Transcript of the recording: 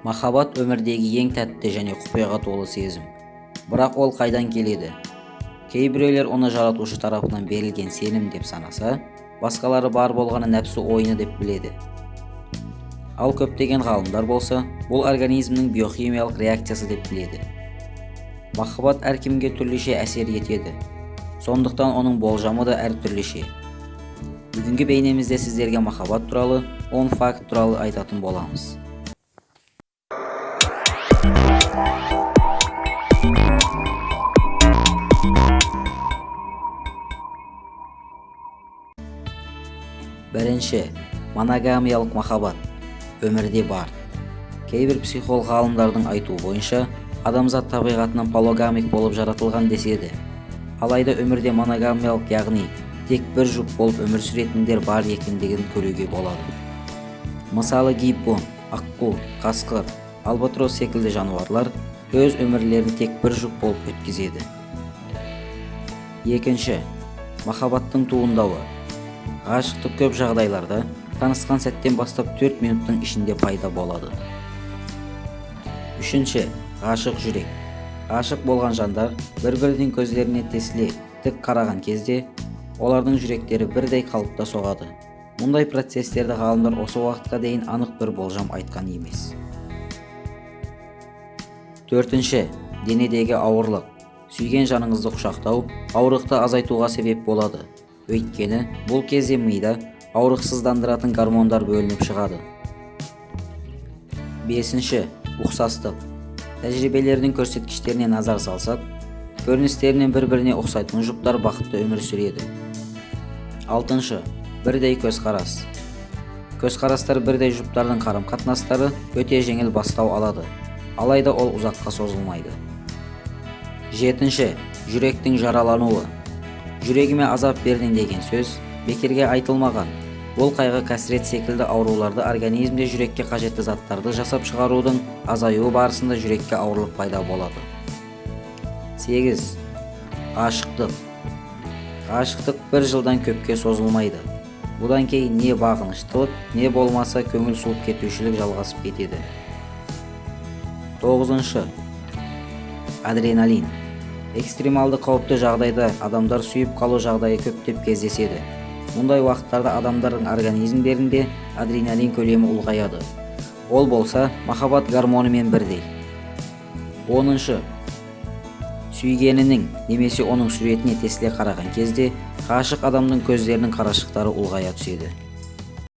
Махаббат өмірдегі ең тәтті және құпияға толы сезім. Бірақ ол қайдан келеді? Кейбіреулер оны жаратушы тарапынан берілген сенім деп санаса, басқалары бар болғаны нәпсі ойыны деп біледі. Ал көптеген ғалымдар болса, бұл организмнің биохимиялық реакциясы деп біледі. Махаббат әркімге түрліше әсер етеді. Сондықтан оның болжамы да әртүрліше. Бүгінгі бейнемізде сіздерге махаббат туралы 10 факт туралы айтатын боламыз. Бірінші, моногамиялық махаббат өмірде бар. Кейбір психолог ғалымдардың айтуы бойынша, адамзат табиғатынан полигамик болып жаратылған деседі. Алайда өмірде моногамиялық, яғни тек бір жұп болып өмір сүретіндер бар екендігін көруге болады. Мысалы, гиппон, аққу, қасқыр, албатрос секілді жануарлар өз өмірлерін тек бір жұп болып өткізеді. Екінші, махаббаттың туындауы. Ғашықтық көп жағдайларда танысқан сәттен бастап 4 минуттың ішінде пайда болады. Үшінші, ғашық жүрек. Ғашық болған жандар бір-бірінің көздеріне тесіле тік қараған кезде олардың жүректері бірдей қалыпта соғады. Мұндай процестерді ғалымдар осы уақытқа дейін анық бір болжам айтқан емес. Төртінші, денедегі ауырлық. Сүйген жаныңызды құшақтау ауырлықты азайтуға себеп болады. Өйткені бұл кезде мида ауырықсыздандыратын гормондар бөлініп шығады. Бесінші, ұқсастық. Тәжірибелердің көрсеткіштеріне назар салсақ, көріністерінен бір-біріне ұқсайтын жұптар бақытты өмір сүреді. Алтыншы, бірдей көзқарас. Көзқарастар бірдей жұптардың қарым-қатынастары өте жеңіл бастау алады, алайда ол ұзаққа созылмайды. Жетінші, жүректің жаралануы. Жүрегіме азап бердің деген сөз бекерге айтылмаған. Бұл қайғы, қасірет секілді ауруларды организмде жүрекке қажетті заттарды жасап шығарудың азаюы барысында жүрекке ауырлық пайда болады. 8. Ғашықтық. Ғашықтық бір жылдан көпке созылмайды. Бұдан кейін не бағыныштылық, не болмаса көңіл суып кетушілік жалғасып кетеді. 9. Адреналин. Экстремалды қауіпті жағдайда адамдар сүйіп қалу жағдайы көптеп кездеседі. Мұндай уақыттарда адамдардың организмдерінде адреналин көлемі ұлғаяды. Ол болса, махаббат гормонымен бірдей. 10. Сүйгенінің немесе оның суретіне тесіле қараған кезде, ғашық адамның көздерінің қарашықтары ұлғая түседі.